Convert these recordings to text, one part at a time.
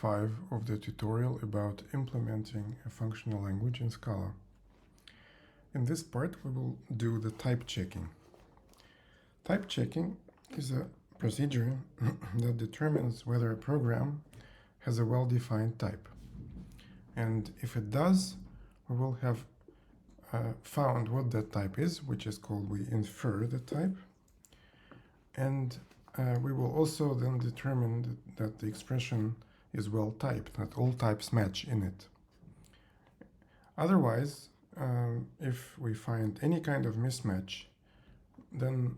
5 of the tutorial about implementing a functional language in Scala. In this part, we will do the type checking. Type checking is a procedure that determines whether a program has a well-defined type. And if it does, we will have found what that type is, which is called we infer the type. And we will also then determine that the expression is well typed, that all types match in it. Otherwise, if we find any kind of mismatch, then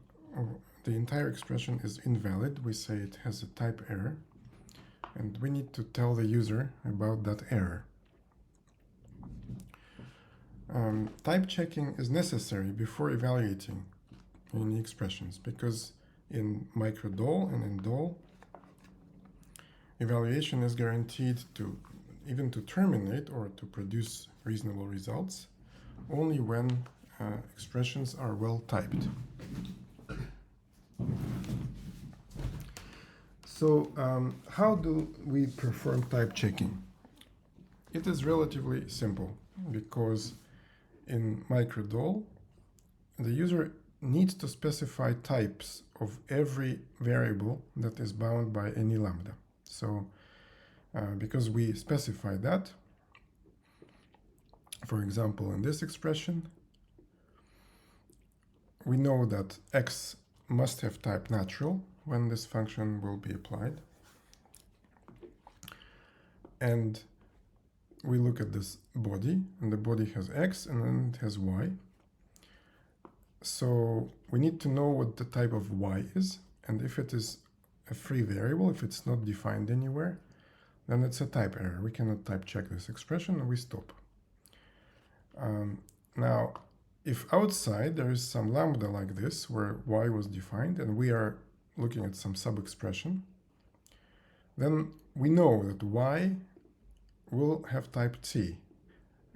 the entire expression is invalid. We say it has a type error, and we need to tell the user about that error. Type checking is necessary before evaluating any expressions, because in µDhall and in Dhall, evaluation is guaranteed to even to terminate or to produce reasonable results only when expressions are well typed. So how do we perform type checking? It is relatively simple, because in µDhall, the user needs to specify types of every variable that is bound by any lambda. So because we specify that, for example, in this expression, we know that x must have type natural when this function will be applied. And we look at this body, and the body has x and then it has y. So we need to know what the type of y is, and if it is a free variable, if it's not defined anywhere, then it's a type error. We cannot type check this expression, and we stop. Now, if outside there is some lambda like this, where y was defined, and we are looking at some sub-expression, then we know that y will have type t,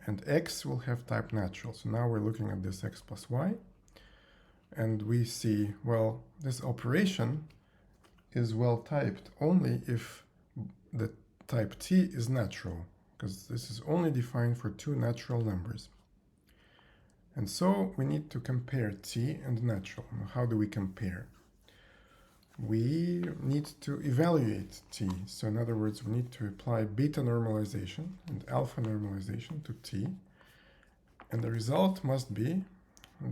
and x will have type natural. So now we're looking at this x plus y, and we see, well, this operation is well typed only if the type t is natural, because this is only defined for two natural numbers. And so we need to compare t and natural. Now, how do we compare? We need to evaluate t. So in other words, we need to apply beta normalization and alpha normalization to t, and the result must be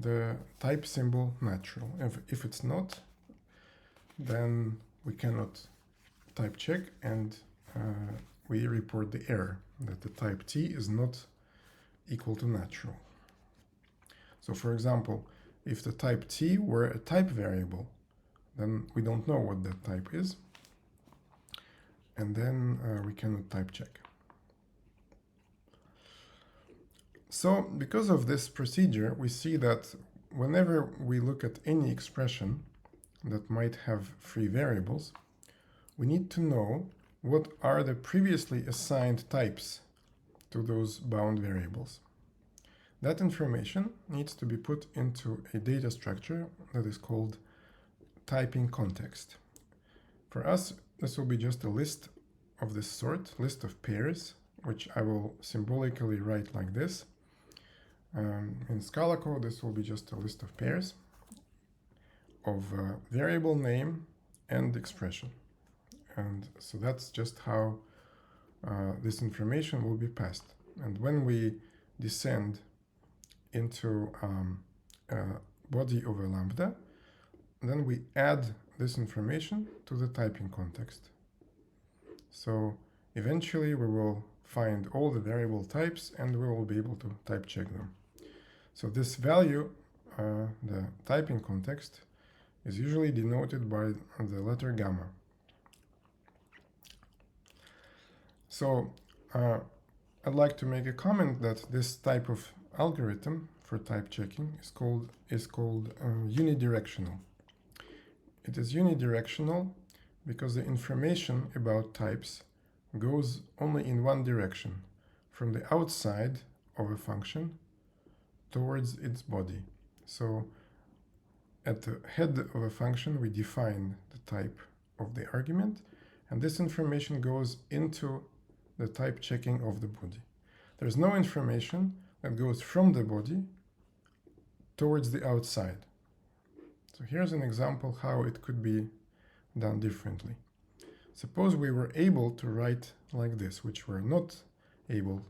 the type symbol natural. If it's not, then we cannot type check, and we report the error that the type t is not equal to natural. So for example, if the type t were a type variable, then we don't know what that type is, and then we cannot type check. So because of this procedure, we see that whenever we look at any expression that might have free variables, we need to know what are the previously assigned types to those bound variables. That information needs to be put into a data structure that is called typing context. For us, this will be just a list of this sort, list of pairs, which I will symbolically write like this. In Scala code, this will be just a list of pairs of variable name and expression. And so that's just how this information will be passed. And when we descend into a body of a lambda, then we add this information to the typing context. So eventually we will find all the variable types, and we will be able to type check them. So this value, the typing context, is usually denoted by the letter gamma. So I'd like to make a comment that this type of algorithm for type checking is called uni-directional. It is unidirectional because the information about types goes only in one direction, from the outside of a function towards its body. So at the head of a function, we define the type of the argument, and this information goes into the type checking of the body. There's no information that goes from the body towards the outside. So here's an example how it could be done differently. Suppose we were able to write like this, which we're not able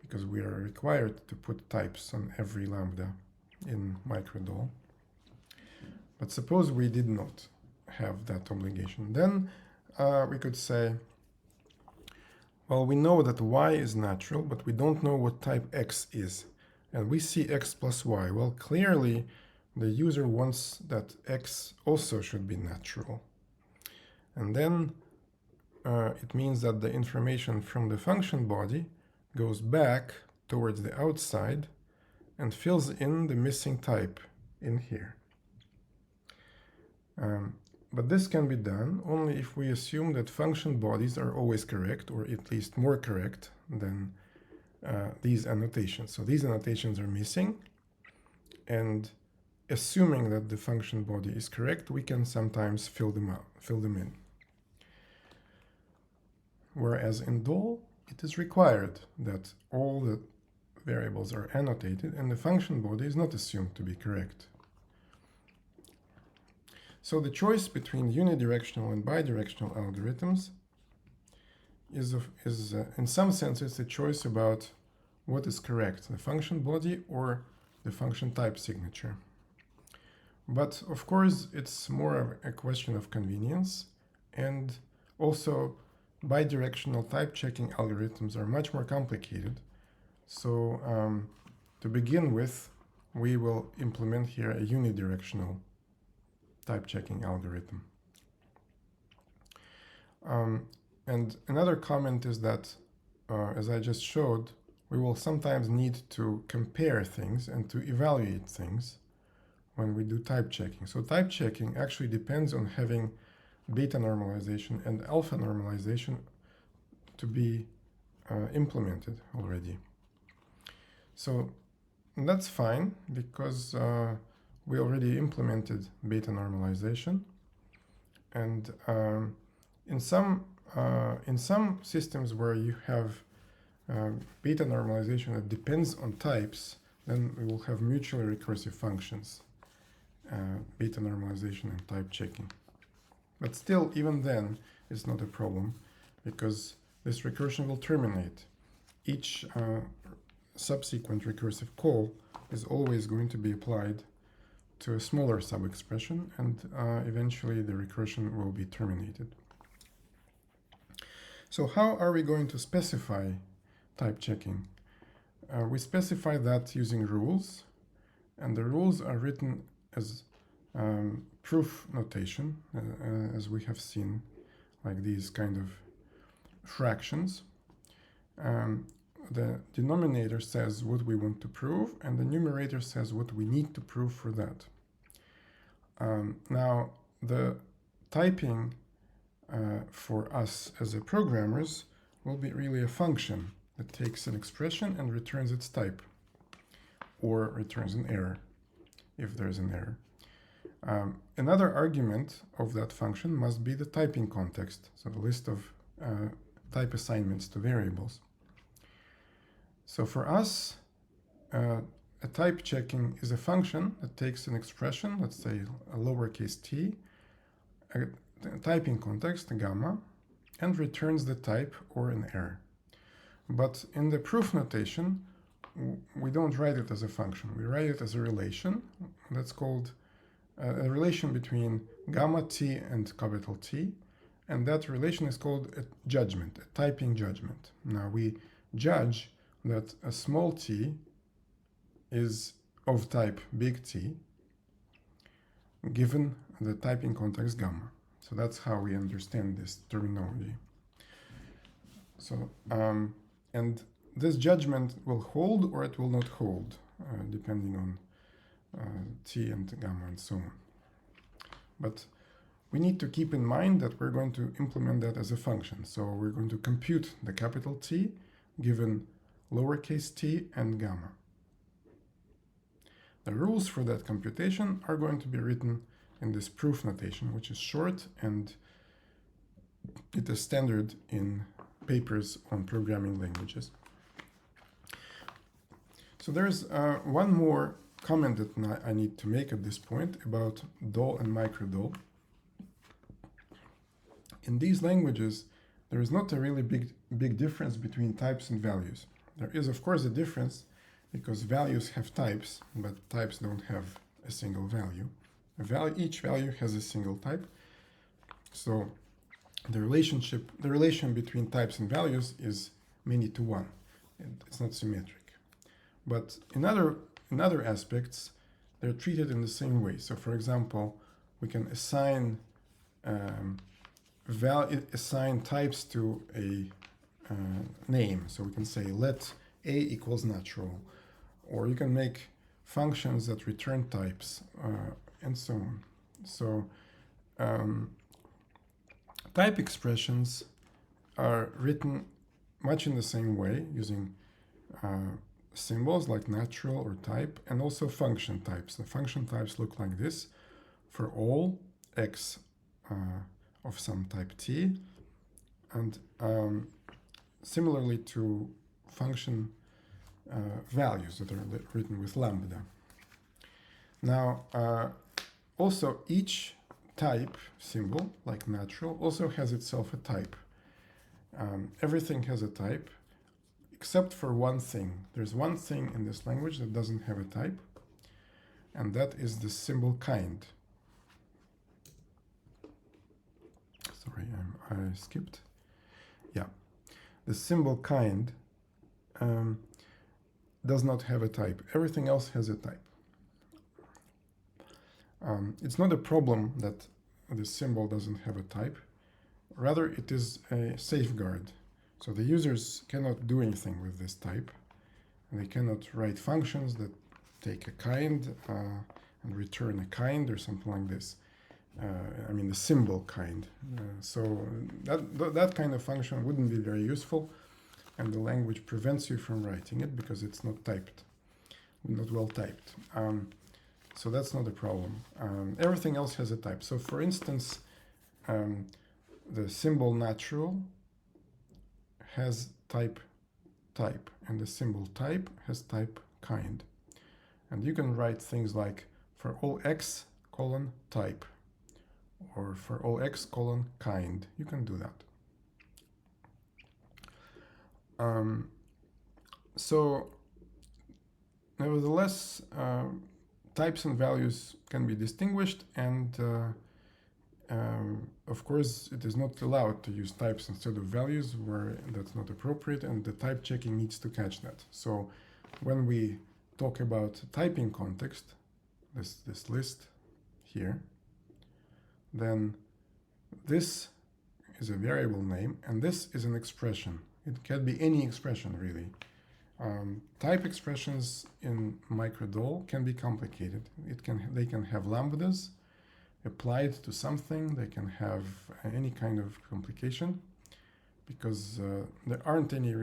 because we are required to put types on every lambda in µDhall. But suppose we did not have that obligation. Then we could say, well, we know that y is natural, but we don't know what type x is. And we see x plus y. Well, clearly, the user wants that x also should be natural. And then it means that the information from the function body goes back towards the outside and fills in the missing type in here. But this can be done only if we assume that function bodies are always correct, or at least more correct than these annotations. So these annotations are missing, and assuming that the function body is correct, we can sometimes fill them in. Whereas in Dhall, it is required that all the variables are annotated and the function body is not assumed to be correct. So the choice between unidirectional and bidirectional algorithms is in some sense, it's a choice about what is correct, the function body or the function type signature. But of course, it's more of a question of convenience, and also bidirectional type checking algorithms are much more complicated. So to begin with, we will implement here a unidirectional type checking algorithm. And another comment is that, as I just showed, we will sometimes need to compare things and to evaluate things when we do type checking. So type checking actually depends on having beta normalization and alpha normalization to be implemented already. So that's fine because we already implemented beta normalization, and in some systems where you have beta normalization that depends on types, then we will have mutually recursive functions, beta normalization and type checking. But still, even then, it's not a problem because this recursion will terminate. Each subsequent recursive call is always going to be applied to a smaller subexpression, and eventually the recursion will be terminated. So how are we going to specify type checking? We specify that using rules, and the rules are written as proof notation, as we have seen, like these kind of fractions. The denominator says what we want to prove, and the numerator says what we need to prove for that. Now, the typing for us as a programmers will be really a function that takes an expression and returns its type, or returns an error, if there's an error. Another argument of that function must be the typing context, so the list of type assignments to variables. So for us, a type checking is a function that takes an expression, let's say a lowercase t, a typing context, gamma, and returns the type or an error. But in the proof notation, we don't write it as a function. We write it as a relation. That's called a relation between gamma t and capital T, and that relation is called a judgment, a typing judgment. Now we judge that a small t is of type big T, given the typing context gamma. So that's how we understand this terminology. So, and this judgment will hold or it will not hold, depending on T and gamma and so on. But we need to keep in mind that we're going to implement that as a function. So we're going to compute the capital T given lowercase t and gamma. The rules for that computation are going to be written in this proof notation, which is short and It is standard in papers on programming languages. So there's one more comment that I need to make at this point about Dhall and µDhall. In these languages, there is not a really big difference between types and values. There is, of course, a difference because values have types, but types don't have a single value. Each value has a single type. So the relation between types and values is many to one. It's not symmetric. But in other aspects, they're treated in the same way. So for example, we can assign types to a name. So we can say let a equals natural, or you can make functions that return types, and so on. So type expressions are written much in the same way, using symbols like natural or type, and also function types. The function types look like this for all x of some type t, and similarly to function values that are written with lambda. Now, also each type symbol, like natural, also has itself a type. Everything has a type, except for one thing. There's one thing in this language that doesn't have a type, and that is the symbol kind. Sorry, I skipped. Yeah, the symbol kind does not have a type. Everything else has a type. It's not a problem that the symbol doesn't have a type. Rather, it is a safeguard. So the users cannot do anything with this type. And they cannot write functions that take a kind and return a kind or something like this. I mean the symbol kind. So that kind of function wouldn't be very useful, and the language prevents you from writing it because it's not typed, not well typed. So that's not a problem. Everything else has a type. So for instance, the symbol natural has type, and the symbol type has type kind. And you can write things like for all x colon type, or for all x colon kind. You can do that. So nevertheless, types and values can be distinguished, and of course it is not allowed to use types instead of values where that's not appropriate, and the type checking needs to catch that. So when we talk about typing context, this list here, then this is a variable name and this is an expression. It can be any expression really. Type expressions in µDhall can be complicated. They can have lambdas applied to something. They can have any kind of complication because there aren't any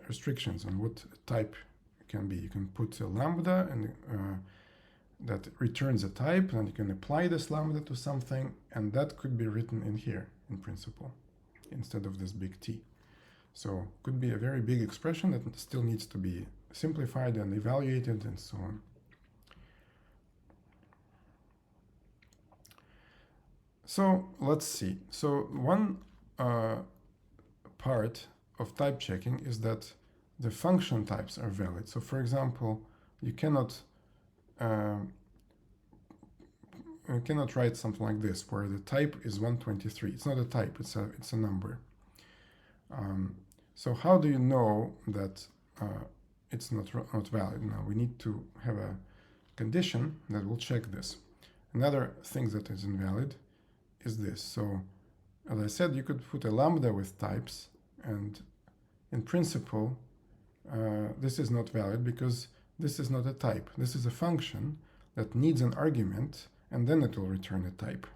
restrictions on what type can be. You can put a lambda and that returns a type, and you can apply this lambda to something, and that could be written in here in principle instead of this big T. So could be a very big expression that still needs to be simplified and evaluated and so on. So let's see. So one part of type checking is that the function types are valid. So for example, you cannot write something like this where the type is 123. It's not a type, it's a number. So how do you know that it's not valid? Now we need to have a condition that will check this. Another thing that is invalid is this. So as I said, you could put a lambda with types, and in principle this is not valid because this is not a type. This is a function that needs an argument, and then it will return a type.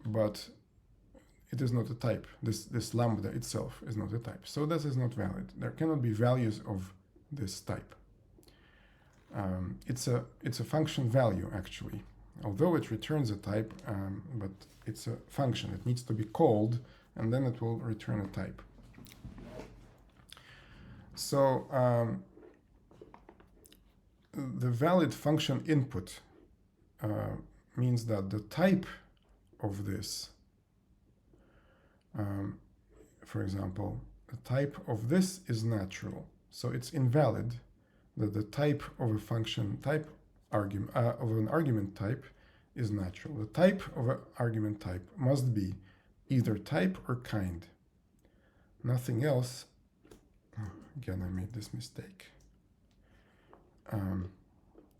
But it is not a type. This lambda itself is not a type. So this is not valid. There cannot be values of this type. It's a function value actually. although it returns a type, but it's a function. It needs to be called, and then it will return a type. So the valid function input means that the type of this, for example, the type of this is natural. So it's invalid that the type of a function type argument of an argument type is natural. The type of an argument type must be either type or kind. Nothing else. Again, I made this mistake.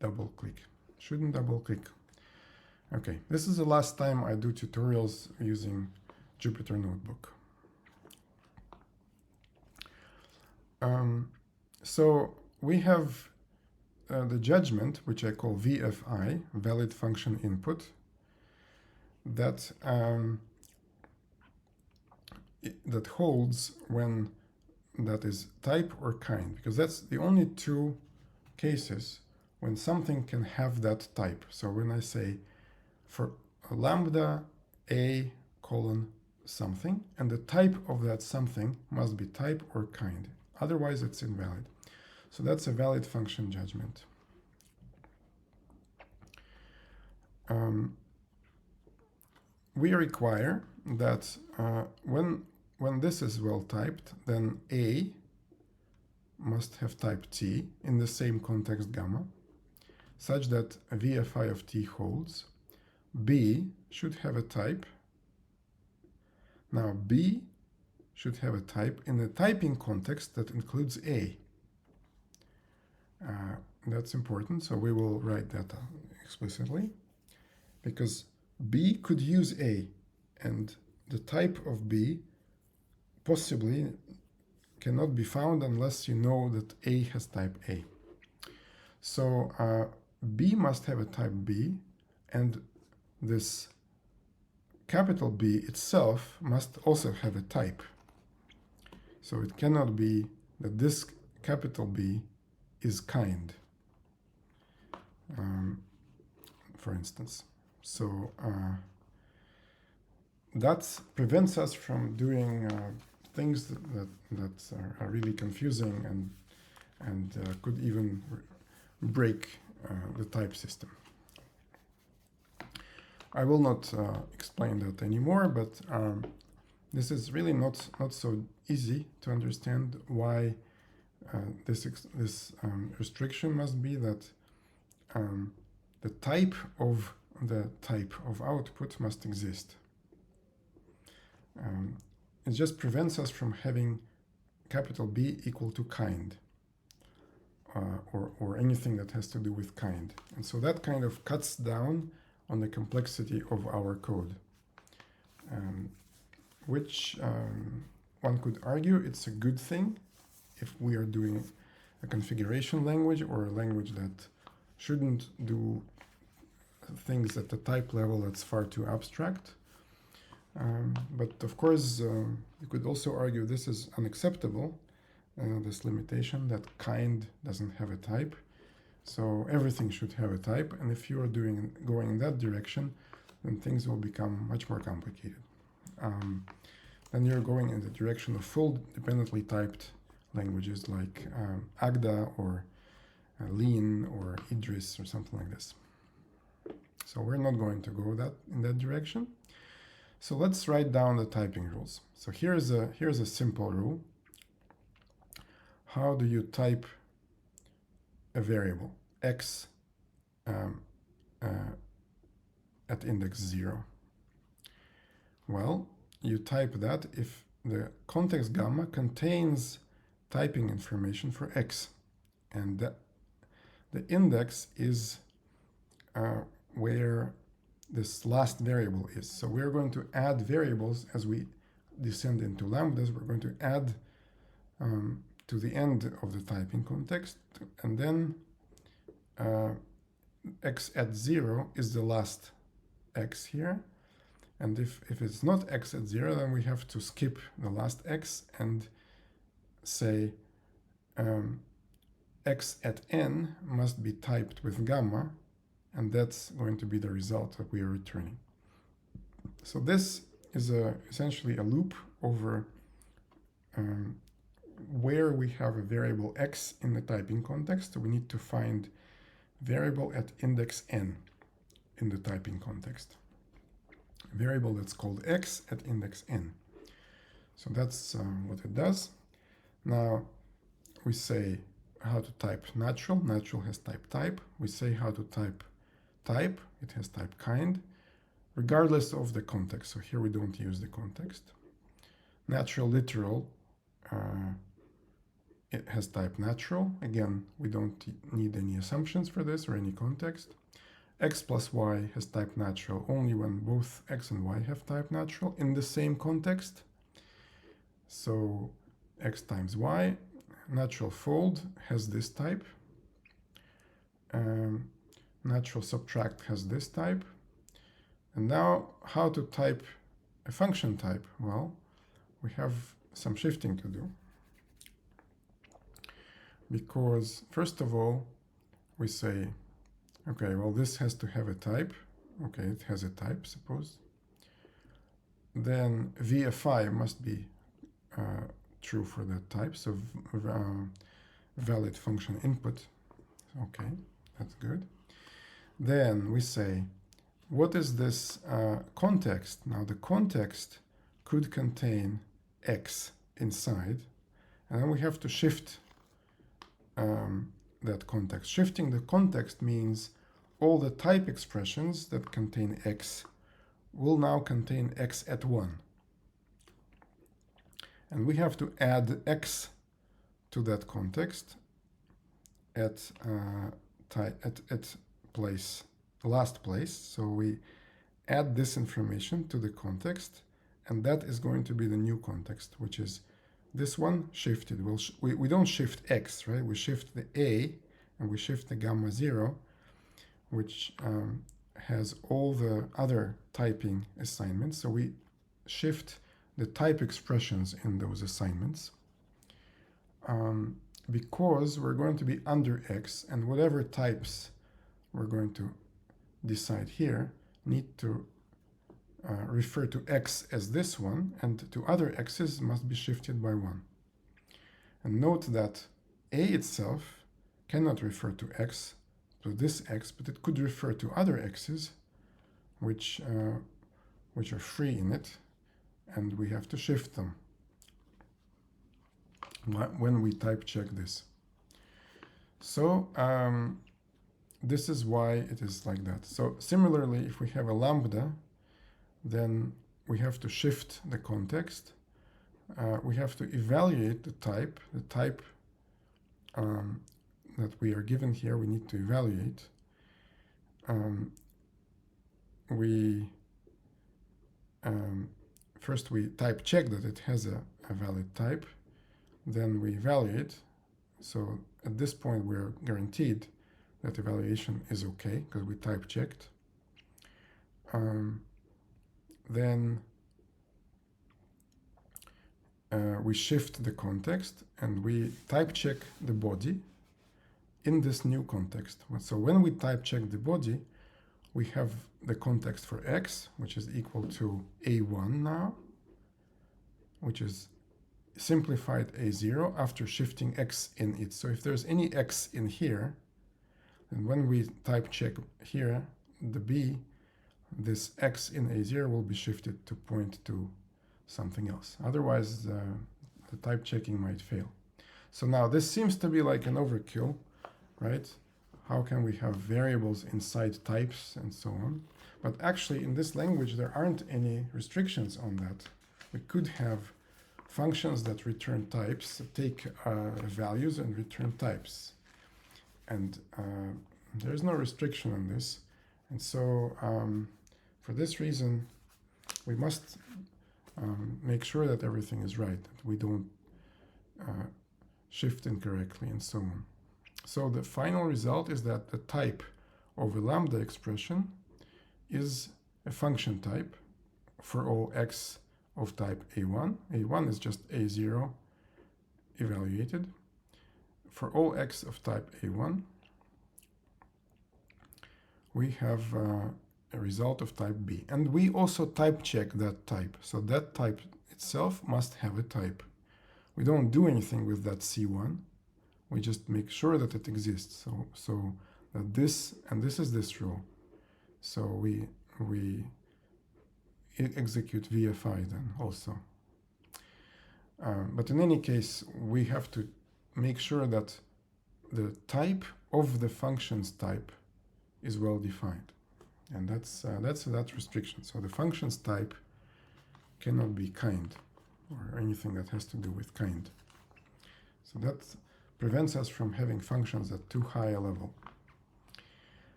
Double click. Shouldn't double click. Okay, this is the last time I do tutorials using Jupyter Notebook. So we have the judgment, which I call VFI, valid function input, that that holds when that is type or kind, because that's the only two cases when something can have that type. So when I say for a lambda a colon something, and the type of that something must be type or kind, otherwise it's invalid. So that's a valid function judgment. We require that when this is well typed, then A must have type T in the same context gamma, such that VFI of T holds. B should have a type. Now B should have a type in the typing context that includes A. That's important, so we will write that explicitly, because B could use A, and the type of B possibly cannot be found unless you know that A has type A. So B must have a type B, and this capital B itself must also have a type. So it cannot be that this capital B is kind, for instance. So that prevents us from doing things that are really confusing and could even break the type system. I will not explain that anymore, but this is really not so easy to understand why this restriction must be that the type of output must exist. It just prevents us from having capital B equal to kind, or anything that has to do with kind. And so that kind of cuts down on the complexity of our code, which one could argue it's a good thing if we are doing a configuration language or a language that shouldn't do things at the type level that's far too abstract. But of course, you could also argue this is unacceptable, this limitation that kind doesn't have a type. So everything should have a type, and if you are going in that direction, then things will become much more complicated. Then you're going in the direction of full dependently typed languages like Agda or Lean or Idris or something like this. So we're not going to go in that direction. So let's write down the typing rules. So here's a simple rule. How do you type a variable x at index 0? Well, you type that if the context gamma contains typing information for x, and the index is where this last variable is. So we're going to add variables as we descend into lambdas. We're going to add to the end of the typing context, and then x at 0 is the last x here, and if it's not x at 0, then we have to skip the last x and say x at n must be typed with gamma, and that's going to be the result that we are returning. So this is essentially a loop over where we have a variable x in the typing context. So we need to find variable at index n in the typing context. A variable that's called x at index n. So that's what it does. Now we say how to type natural. Natural has type. We say how to type type. It has type kind, regardless of the context. So here we don't use the context. Natural literal, it has type natural. Again, we don't need any assumptions for this or any context. X plus y has type natural only when both x and y have type natural in the same context. So x times y. Natural fold has this type. Natural subtract has this type. And now how to type a function type? Well, we have some shifting to do. Because first of all, we say, okay, well, this has to have a type. Okay, it has a type, suppose. Then VFI must be true for that type, so valid function input. Okay, that's good. Then we say, what is this context? Now the context could contain x inside, and then we have to shift that context. Shifting the context means all the type expressions that contain x will now contain x at 1. And we have to add x to that context at last place. So we add this information to the context, and that is going to be the new context, which is this one shifted. We don't shift x, right? We shift the a, and we shift the gamma 0, which has all the other typing assignments. So we shift the type expressions in those assignments because we're going to be under x, and whatever types we're going to decide here need to refer to x as this one, and to other x's must be shifted by 1. And note that a itself cannot refer to x, to this x, but it could refer to other x's which are free in it, and we have to shift them when we type check this. So this is why it is like that. So similarly, if we have a lambda, then we have to shift the context. We have to evaluate the type that we are given here. We need to evaluate. First we type check that it has a valid type, then we evaluate. So at this point we're guaranteed that evaluation is okay because we type checked. Then we shift the context and we type check the body in this new context. So when we type check the body, we have the context for x, which is equal to a1 now, which is simplified a0 after shifting x in it. So if there's any x in here, then when we type check here, the b, this x in a0 will be shifted to point to something else. Otherwise, the type checking might fail. So now this seems to be like an overkill, right? How can we have variables inside types and so on? But actually in this language, there aren't any restrictions on that. We could have functions that return types, take values and return types. And there's no restriction on this. And so for this reason, we must make sure that everything is right, that we don't shift incorrectly and so on. So the final result is that the type of a lambda expression is a function type for all x of type a1. a1 is just a0 evaluated. For all x of type a1, we have a result of type B. And we also type check that type. So that type itself must have a type. We don't do anything with that C1. We just make sure that it exists. So that this, and this is this rule. So we execute VFI then also. But in any case, we have to make sure that the type of the function's type is well defined. And that's that restriction. So the function's type cannot be kind or anything that has to do with kind. So that prevents us from having functions at too high a level.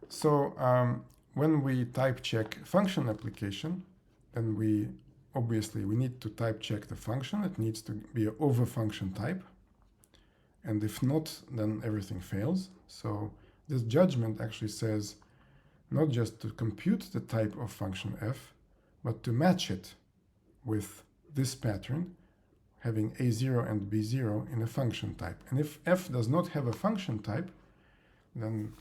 So when we type check function application, then we need to type check the function. It needs to be an over function type. And if not, then everything fails. So this judgment actually says not just to compute the type of function f, but to match it with this pattern, having a0 and b0 in a function type. And if f does not have a function type, then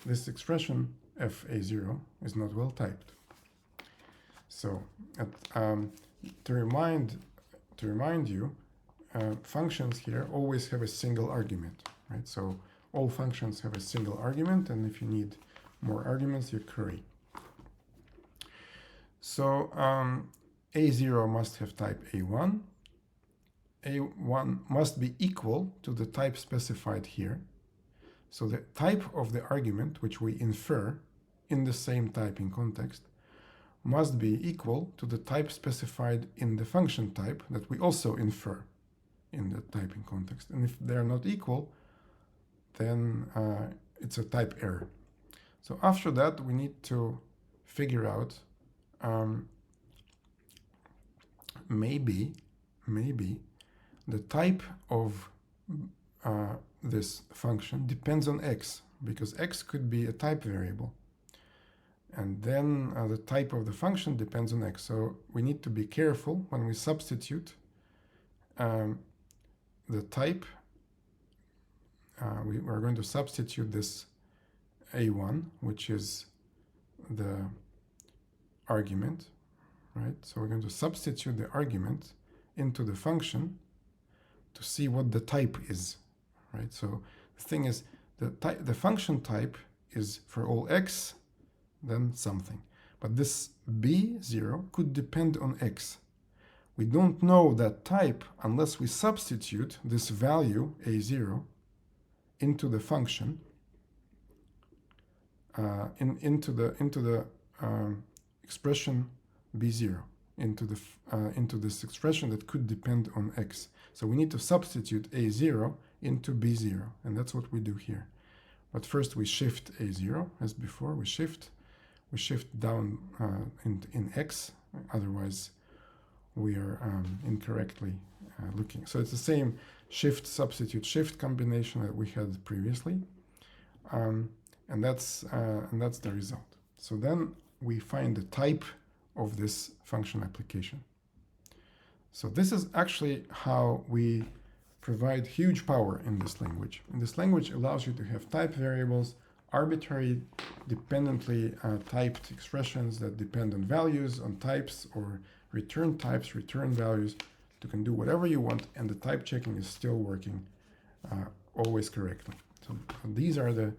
this expression f a0 is not well typed. So to remind you, functions here always have a single argument, right? So all functions have a single argument, and if you need more arguments, you query. So a0 must have type a1. a1 must be equal to the type specified here. So the type of the argument, which we infer in the same typing context, must be equal to the type specified in the function type that we also infer in the typing context. And if they're not equal, then it's a type error. So after that, we need to figure out maybe the type of this function depends on x, because x could be a type variable. And then the type of the function depends on x. So we need to be careful when we substitute the type. We're going to substitute this a1, which is the argument, right? So we're going to substitute the argument into the function to see what the type is, right? So the thing is, the function type is for all x, then something. But this b0 could depend on x. We don't know that type unless we substitute this value a0 into the function, into the expression b0, into this expression that could depend on x. So we need to substitute a0 into b0, and that's what we do here. But first we shift a0 as before. We shift down in x, otherwise we are incorrectly looking. So it's the same shift substitute shift combination that we had previously, and that's the result. So then we find the type of this function application. So this is actually how we provide huge power in this language. And this language allows you to have type variables, arbitrary dependently typed expressions that depend on values, on types, or return types, return values. You can do whatever you want, and the type checking is still working always correctly. So these are the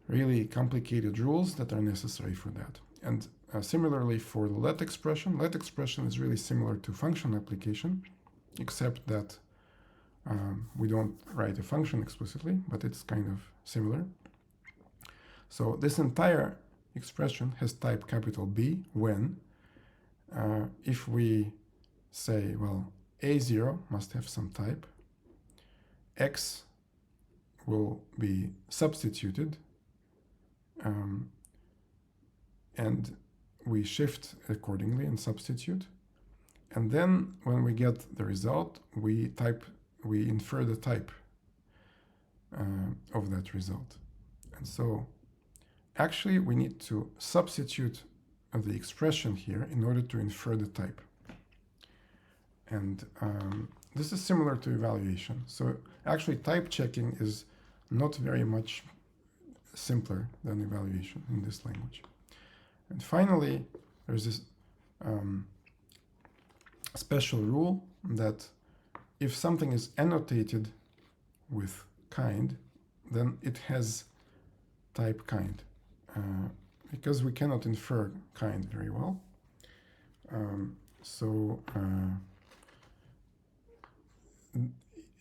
really complicated rules that are necessary for that. And similarly for the let expression is really similar to function application, except that we don't write a function explicitly, but it's kind of similar. So this entire expression has type capital B when if we say, well, a0 must have some type, x will be substituted, and we shift accordingly and substitute. And then when we get the result, we infer the type of that result. And so actually we need to substitute the expression here in order to infer the type. And this is similar to evaluation. So actually type checking is not very much simpler than evaluation in this language. And finally, there's this special rule that if something is annotated with kind, then it has type kind, because we cannot infer kind very well.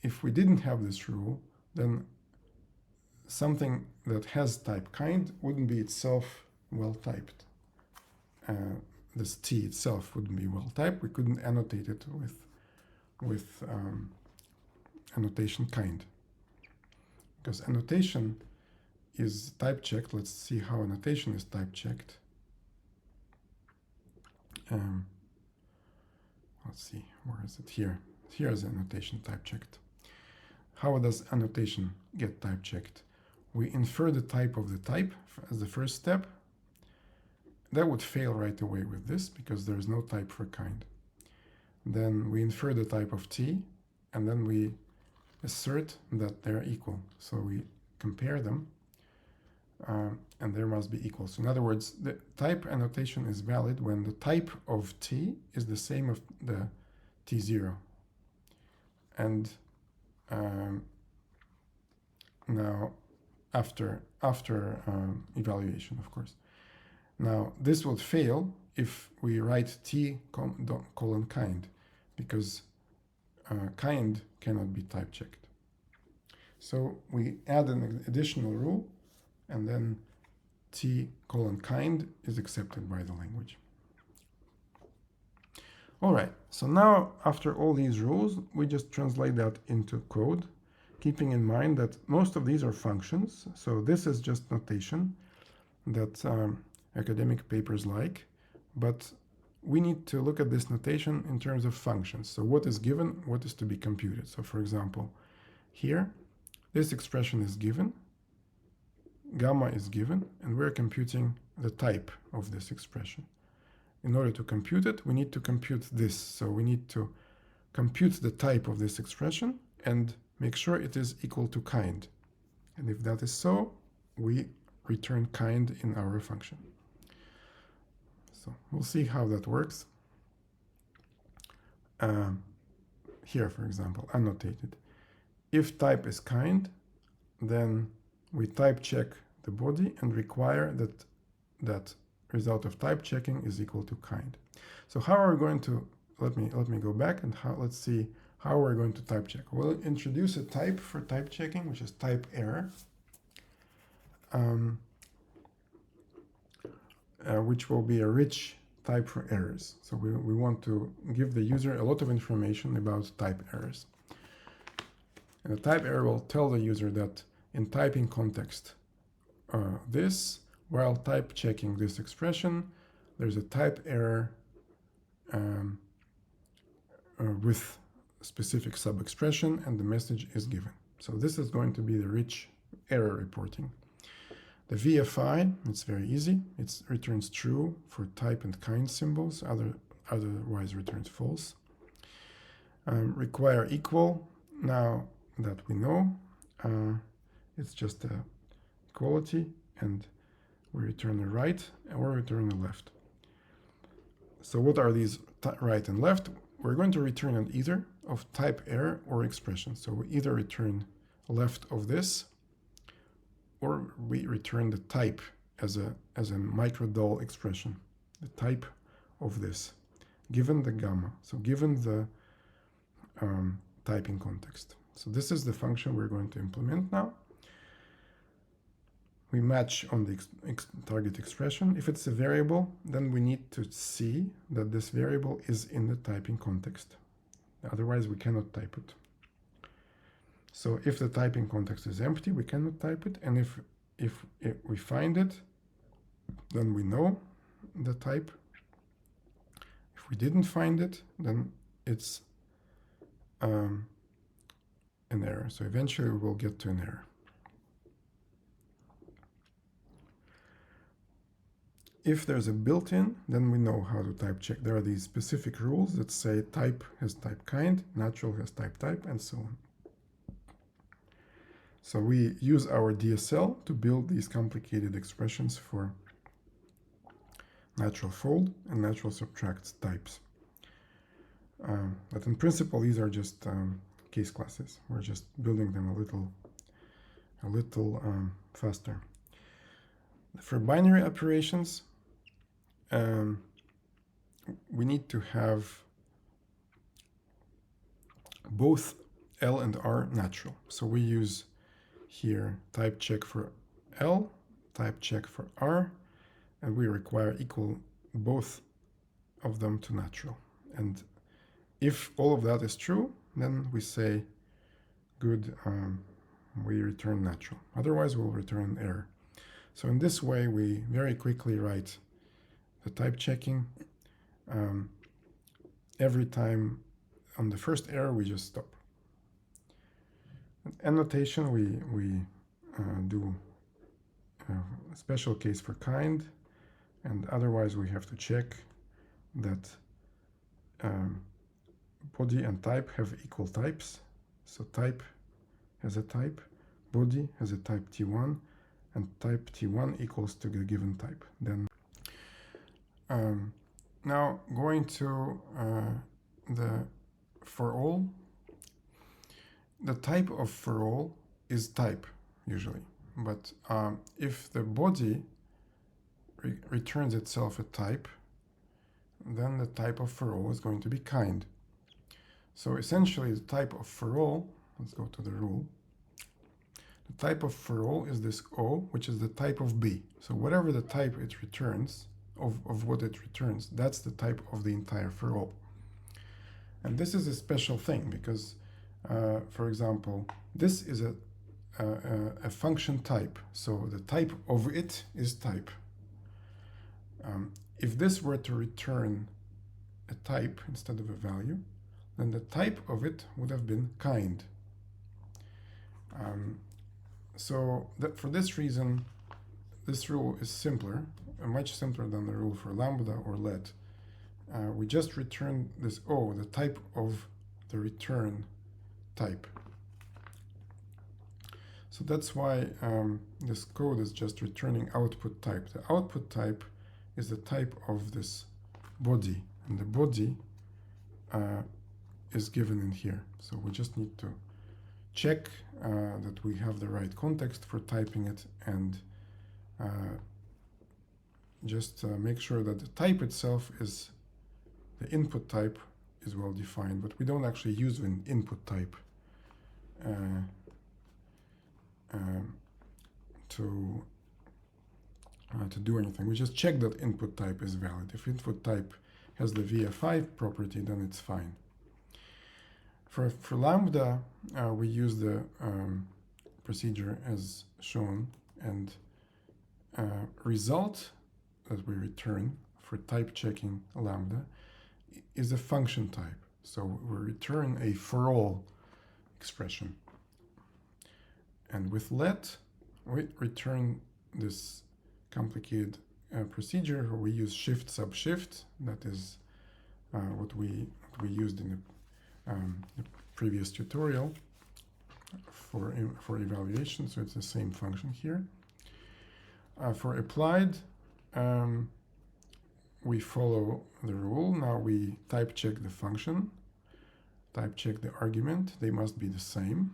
If we didn't have this rule, then something that has type kind wouldn't be itself well typed. This t itself wouldn't be well typed. We couldn't annotate it with annotation kind, because annotation is type checked. Let's see how annotation is type checked. Let's see, where is it? Here. Here is annotation type checked. How does annotation get type checked? We infer the type of the type as the first step. That would fail right away with this because there's no type for kind. Then we infer the type of t, and then we assert that they're equal. So we compare them, and there must be equal. So in other words, the type annotation is valid when the type of t is the same of the t0. And now after evaluation, of course. Now this will fail if we write t colon kind, because kind cannot be type checked. So we add an additional rule, and then t colon kind is accepted by the language. All right, so now after all these rules, we just translate that into code, keeping in mind that most of these are functions. So this is just notation that academic papers like, but we need to look at this notation in terms of functions. So what is given, what is to be computed. So for example, here, this expression is given, gamma is given, and we're computing the type of this expression. In order to compute it, we need to compute this. So we need to compute the type of this expression and make sure it is equal to kind. And if that is so, we return kind in our function. So we'll see how that works. Here, for example, annotated. If type is kind, then we type check the body and require that result of type checking is equal to kind. So how are we going to, let me go back and let's see how we're going to type check. We'll introduce a type for type checking, which is type error, which will be a rich type for errors. So we want to give the user a lot of information about type errors. And the type error will tell the user that in typing context, while type checking this expression, there's a type error with specific sub-expression, and the message is given. So this is going to be the rich error reporting. The VFI, it's very easy. It returns true for type and kind symbols, otherwise returns false. Require equal, now that we know, it's just a equality, and we return the right or return the left. So what are these right and left? We're going to return an either of type error or expression. So we either return left of this, or we return the type as a µDhall expression, the type of this, given the gamma, so given the typing context. So this is the function we're going to implement now. We match on the target expression. If it's a variable, then we need to see that this variable is in the typing context. Otherwise, we cannot type it. So if the typing context is empty, we cannot type it. And if we find it, then we know the type. If we didn't find it, then it's an error. So eventually we will get to an error. If there's a built-in, then we know how to type check. There are these specific rules that say type has type kind, natural has type, and so on. So we use our DSL to build these complicated expressions for natural fold and natural subtract types. But in principle, these are just case classes. We're just building them a little faster. For binary operations, we need to have both L and R natural. So we use here type check for L, type check for R, and we require equal both of them to natural. And if all of that is true, then we say good, we return natural. Otherwise, we'll return error. So in this way, we very quickly write the type checking. Every time on the first error, we just stop. Annotation, we do a special case for kind, and otherwise we have to check that body and type have equal types. So type has a type, body has a type T1, and type T1 equals to the given type. Then now going to the for all. The type of for all is type usually, but if the body returns itself a type, then the type of for all is going to be kind. So essentially the type of for all, let's go to the rule. The type of for all is this O, which is the type of B. So whatever the type it returns, of what it returns, that's the type of the entire for all. And this is a special thing because for example, this is a function type, so the type of it is type. If this were to return a type instead of a value, then the type of it would have been kind. So that for this reason, this rule is simpler, much simpler than the rule for lambda or let. We just return this O, the type of the return type. So that's why this code is just returning output type. The output type is the type of this body, and the body is given in here. So we just need to check that we have the right context for typing it, and just make sure that the type itself is, the input type is well defined, but we don't actually use an input type to do anything. We just check that input type is valid. If input type has the VF5 property, then it's fine. For lambda, we use the procedure as shown, and result that we return for type checking lambda is a function type. So we return a for all expression. And with let, we return this complicated procedure where we use shift sub shift. That is what we used in the previous tutorial for evaluation. So it's the same function here. For applied, we follow the rule. Now we type check the function, type check the argument. They must be the same.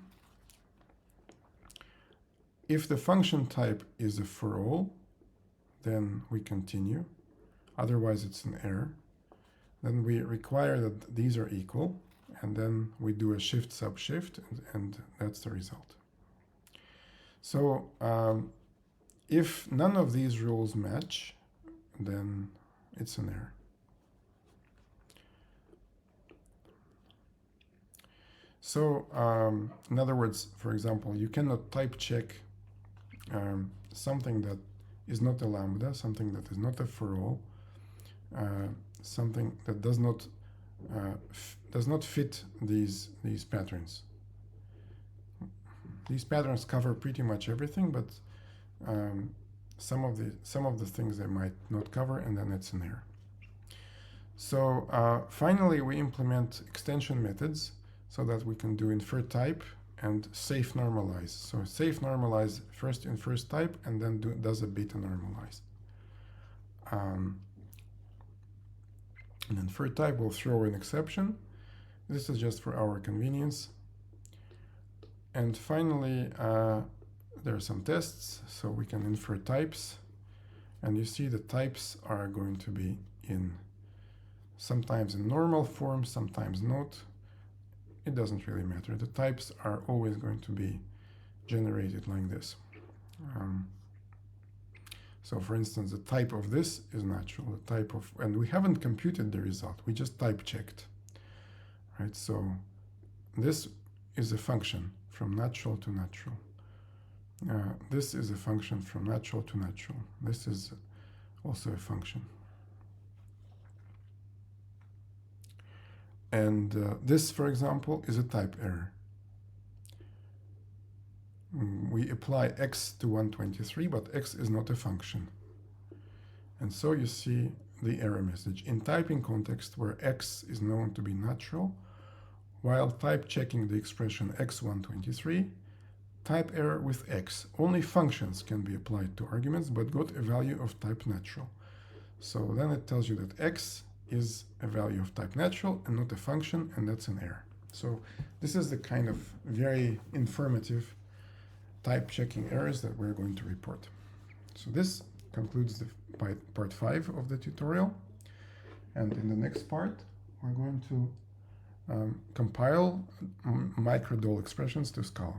If the function type is a for all, then we continue. Otherwise, it's an error. Then we require that these are equal, and then we do a shift sub shift, and that's the result. So if none of these rules match, then it's an error. So in other words, for example, you cannot type check something that is not a lambda, something that is not a for all, something that does not fit these patterns. These patterns cover pretty much everything, but some of the things they might not cover, and then it's an error. So finally, we implement extension methods so that we can do infer type and safe normalize. So safe normalize first in first type and then does a beta normalize. And then third type will throw an exception. This is just for our convenience. And finally, there are some tests, so we can infer types. And you see the types are going to be sometimes in normal form, sometimes not. It doesn't really matter. The types are always going to be generated like this. So for instance, the type of this is natural. The type of, and we haven't computed the result. We just type checked, right? So this is a function from natural to natural. This is a function from natural to natural. This is also a function. And this, for example, is a type error. We apply x to 123, but x is not a function. And so you see the error message. In typing context where x is known to be natural, while type checking the expression x123, type error with x. Only functions can be applied to arguments, but got a value of type natural. So then it tells you that x is a value of type natural and not a function, and that's an error. So this is the kind of very informative type checking errors that we're going to report. So this concludes the part 5 of the tutorial. And in the next part, we're going to compile µDhall expressions to Scala.